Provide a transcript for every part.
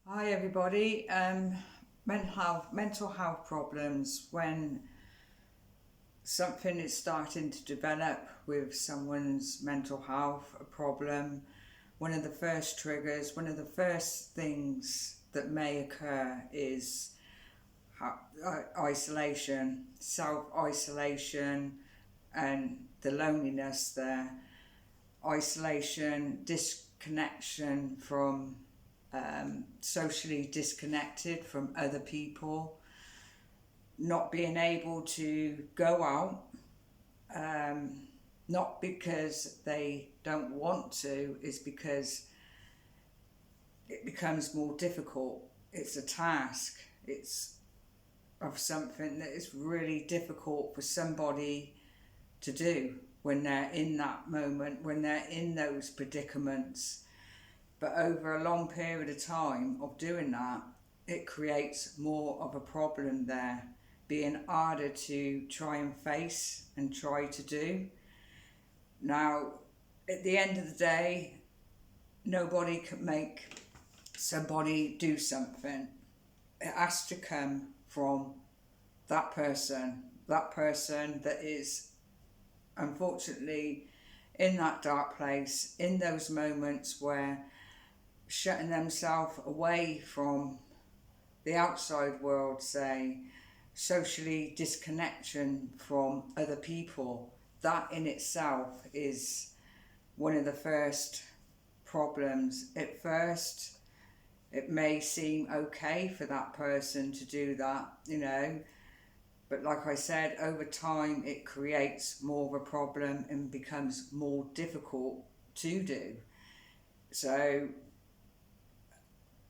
Hi everybody. Mental health problems when something is starting to develop with someone's mental health a problem. One of the first triggers, one of the first things that may occur is isolation, self-isolation, and the loneliness there. Isolation, disconnection from socially disconnected from other people, not being able to go out, not because they don't want to, is because it becomes more difficult. It's a task, it's of something that is really difficult for somebody to do when they're in that moment, when they're in those predicaments. But over a long period of time of doing that, it creates more of a problem there, being harder to try and face and try to do. Now, at the end of the day, nobody can make somebody do something. It has to come from that person that is unfortunately in that dark place, in those moments where shutting themselves away from the outside world, say, socially disconnection from other people, that in itself is one of the first problems. At first, it may seem okay for that person to do that, but like I said, over time it creates more of a problem and becomes more difficult to do. So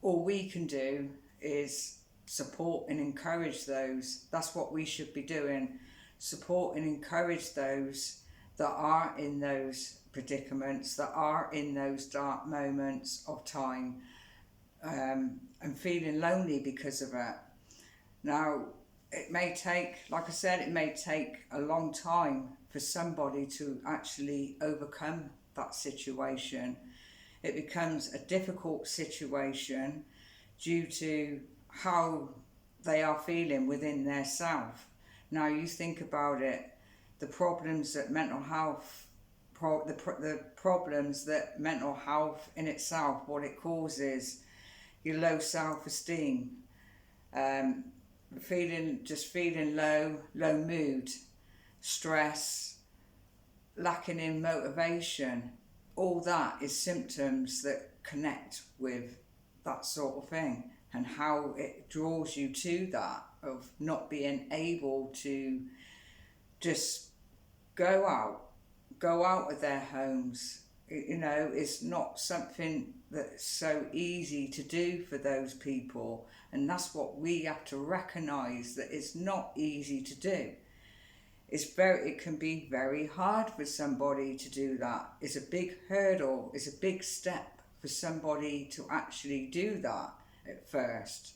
all we can do is support and encourage those. That's what we should be doing. Support and encourage those that are in those predicaments, that are in those dark moments of time, and feeling lonely because of it. Now, it may take, like I said, it may take a long time for somebody to actually overcome that situation. It becomes a difficult situation due to how they are feeling within their self. Now you think about it, the problems that mental health, the problems that mental health in itself, what it causes, your low self-esteem, um, feeling low mood, stress, lacking in motivation, all that is symptoms that connect with that sort of thing, and how it draws you to that of not being able to just go out of their homes. It's not something that's so easy to do for those people, and that's what we have to recognize, that it's not easy to do. It can be very hard for somebody to do that. It's a big hurdle, it's a big step for somebody to actually do that at first.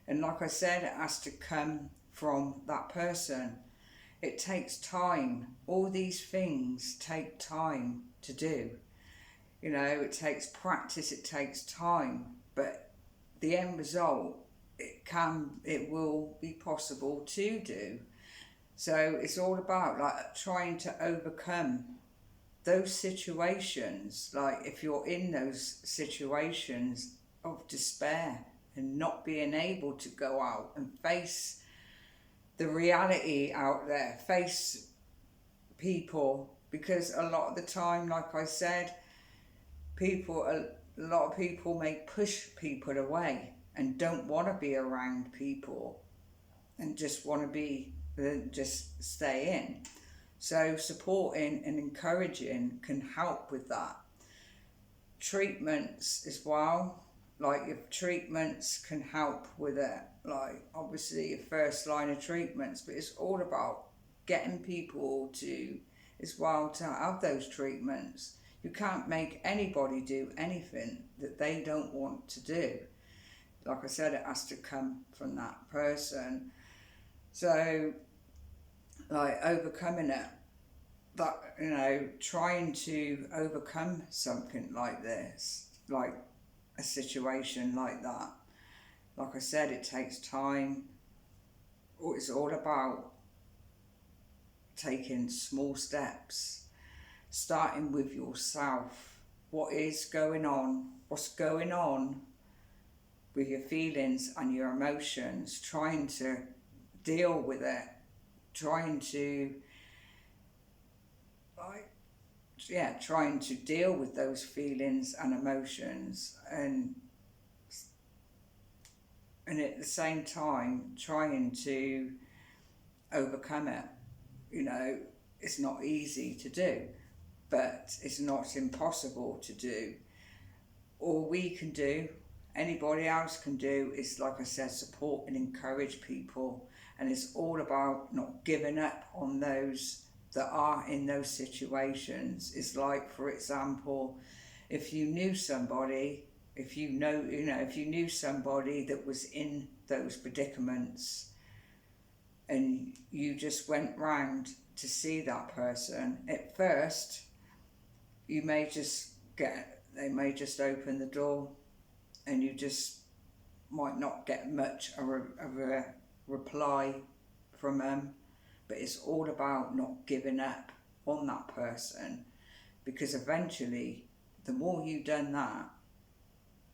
And like I said, it has to come from that person. It takes time. All these things take time to do. It takes practice, it takes time, but the end result, it will be possible to do. So it's all about like trying to overcome those situations. Like if you're in those situations of despair and not being able to go out and face the reality out there, face people, because a lot of the time, like I said, a lot of people may push people away and don't want to be around people and just want to be just stay in. So supporting and encouraging can help with that. Treatments as well, like if treatments can help with it, like obviously your first line of treatments, but it's all about getting people to as well to have those treatments. You can't make anybody do anything that they don't want to do. Like I said, it has to come from that person. So like overcoming it, that trying to overcome something like this, like a situation like that, Like I said, it takes time. It's all about taking small steps, starting with yourself. What is going on? What's going on with your feelings and your emotions? Trying to deal with it, trying to trying to deal with those feelings and emotions, and at the same time trying to overcome it. You know, it's not easy to do, but it's not impossible to do. All we can do, anybody else can do, is, like I said, support and encourage people. And it's all about not giving up on those that are in those situations. It's like, for example, if you knew somebody, if you knew somebody that was in those predicaments, and you just went round to see that person, at first they may just open the door, and you just might not get much of a reply from them. But it's all about not giving up on that person, because eventually, the more you've done that,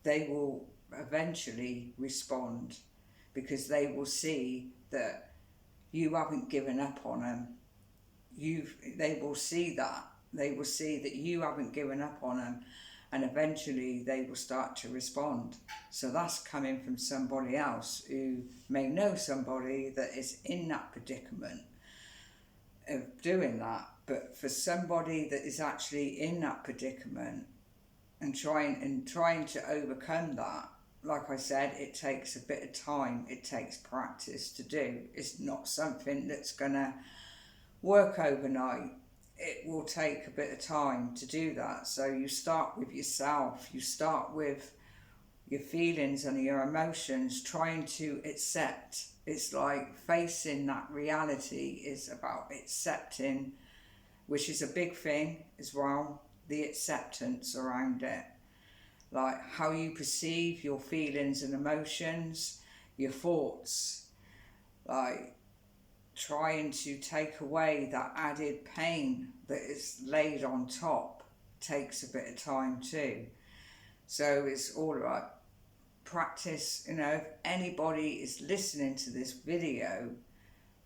they will eventually respond, because they will see that you haven't given up on them. They will see that. They will see that you haven't given up on them, and eventually they will start to respond. So that's coming from somebody else who may know somebody that is in that predicament of doing that. But for somebody that is actually in that predicament and trying to overcome that, like I said, it takes a bit of time, it takes practice to do. It's not something that's gonna work overnight. It will take a bit of time to do that. So you start with yourself, you start with your feelings and your emotions, trying to accept. It's like facing that reality is about accepting, which is a big thing as well, the acceptance around it. Like how you perceive your feelings and emotions, your thoughts, like trying to take away that added pain that is laid on top takes a bit of time too. So it's all about practice. You know, if anybody is listening to this video,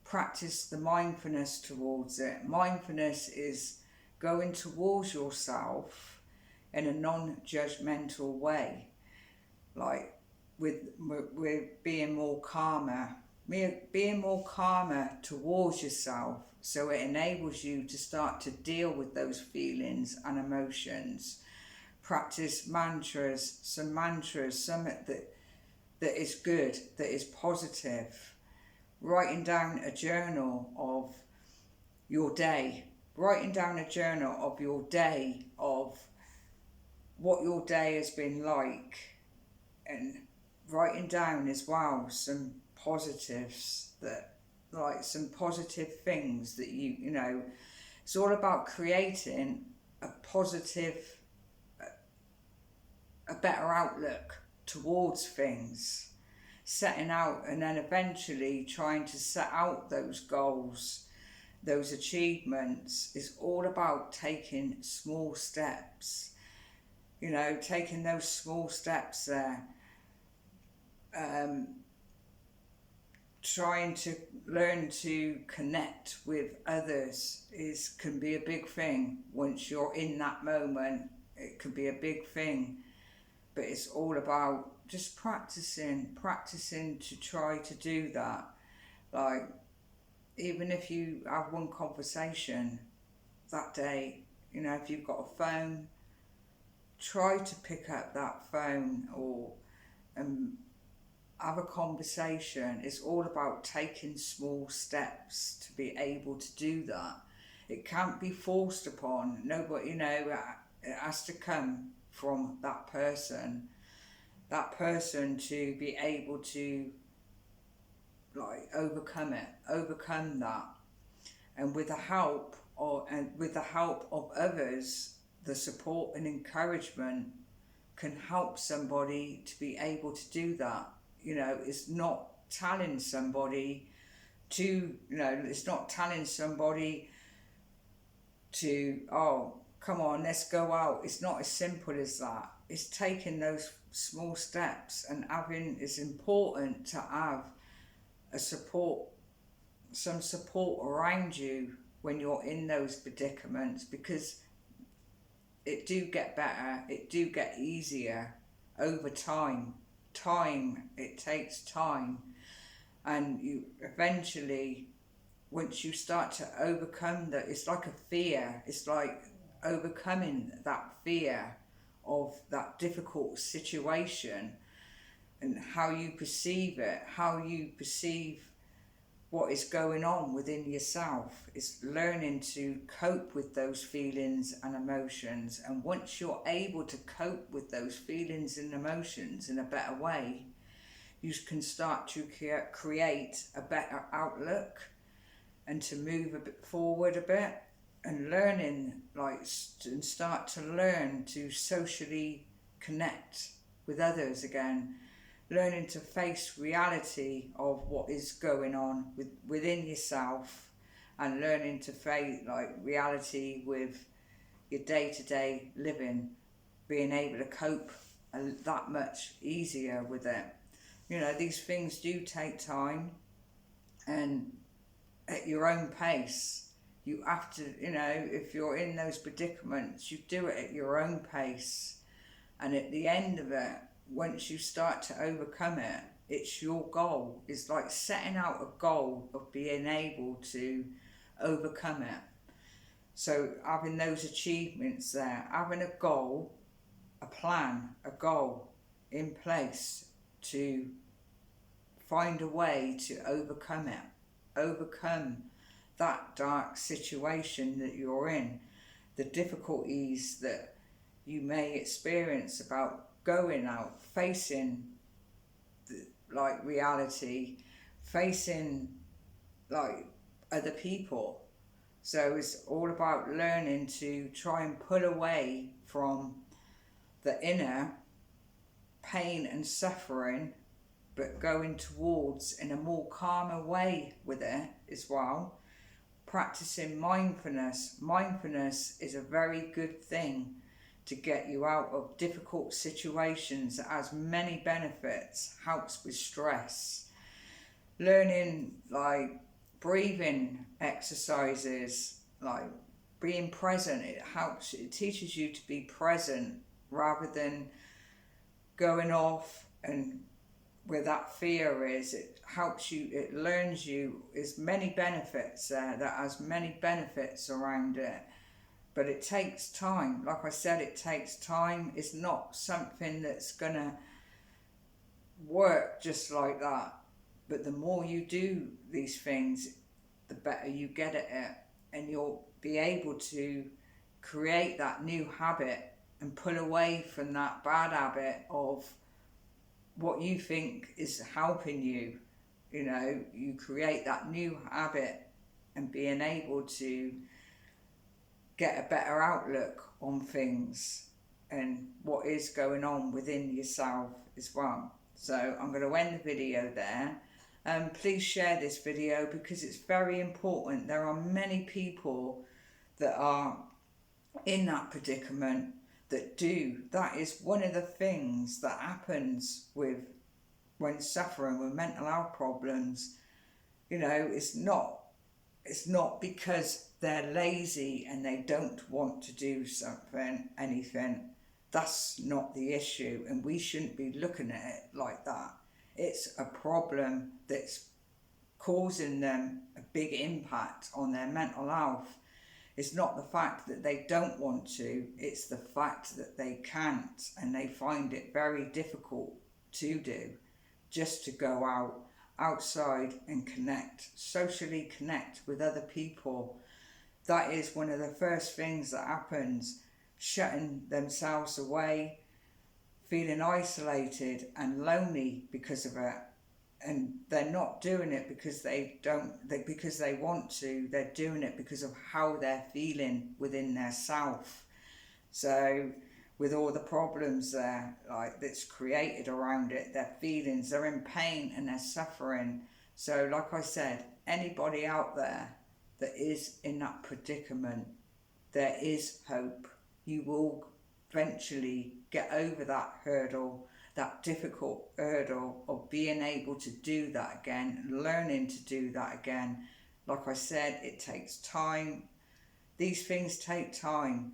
practice the mindfulness towards it. Mindfulness is going towards yourself in a non-judgmental way, like with being more calmer towards yourself, so it enables you to start to deal with those feelings and emotions. Practice mantras, something that is good, that is positive. Writing down a journal of your day, of what your day has been like, and writing down as well some positives, that like some positive things that you know. It's all about creating a positive, a better outlook towards things, setting out, and then eventually trying to set out those goals, those achievements. Is all about taking small steps, you know, taking those small steps there. Trying to learn to connect with others can be a big thing. Once you're in that moment, it can be a big thing. But it's all about just practicing to try to do that. Like, even if you have one conversation that day, you know, if you've got a phone, try to pick up that phone or have a conversation. It's all about taking small steps to be able to do that. It can't be forced upon nobody, you know. It has to come from that person to be able to like overcome that, and with the help of others, the support and encouragement can help somebody to be able to do that. it's not telling somebody it's not telling somebody to, oh, come on, let's go out. It's not as simple as that. It's taking those small steps, and it's important to have some support around you when you're in those predicaments, because it do get better, it do get easier over time. It takes time, and you eventually, once you start to overcome that, it's like a fear, it's like overcoming that fear of that difficult situation, and how you perceive it, how you perceive what is going on within yourself. Is learning to cope with those feelings and emotions. And once you're able to cope with those feelings and emotions in a better way, you can start to create a better outlook, and to move a bit forward a bit, and and start to learn to socially connect with others again, learning to face reality of what is going on within yourself, and learning to face reality with your day-to-day living, being able to cope that much easier with it. These things do take time, and at your own pace. You have to, if you're in those predicaments, you do it at your own pace. And at the end of it, once you start to overcome it, it's your goal. It's like setting out a goal of being able to overcome it. So having those achievements there, having a goal, a plan, a goal in place to find a way to overcome it, overcome that dark situation that you're in, the difficulties that you may experience about going out, facing reality, facing other people. So it's all about learning to try and pull away from the inner pain and suffering, but going towards in a more calmer way with it as well. Practicing mindfulness. Mindfulness is a very good thing to get you out of difficult situations. It has many benefits, helps with stress. Learning breathing exercises, being present, it teaches you to be present rather than going off and where that fear is. It helps you, it learns you, there's many benefits there, that has many benefits around it. But it takes time. Like I said, it takes time. It's not something that's gonna work just like that. But the more you do these things, the better you get at it, and you'll be able to create that new habit and pull away from that bad habit of what you think is helping you. You create that new habit, and being able to get a better outlook on things and what is going on within yourself as well. So I'm going to end the video there. Please share this video, because it's very important. There are many people that are in that predicament that is one of the things that happens when suffering with mental health problems. It's not because they're lazy and they don't want to do anything. That's not the issue, and we shouldn't be looking at it like that. It's a problem that's causing them a big impact on their mental health. It's not the fact that they don't want to, it's the fact that they can't, and they find it very difficult to do, just to go outside and socially connect with other people. That is one of the first things that happens, shutting themselves away, feeling isolated and lonely because of it. And they're not doing it because because they want to. They're doing it because of how they're feeling within their self. So with all the problems there, like that's created around it, their feelings, they're in pain and they're suffering. So like I said, anybody out there that is in that predicament, there is hope. You will eventually get over that hurdle, that difficult hurdle of being able to do that again, learning to do that again. Like I said, it takes time. These things take time.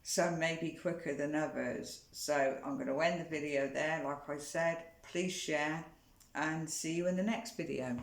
Some may be quicker than others. So I'm going to end the video there. Like I said, please share and see you in the next video.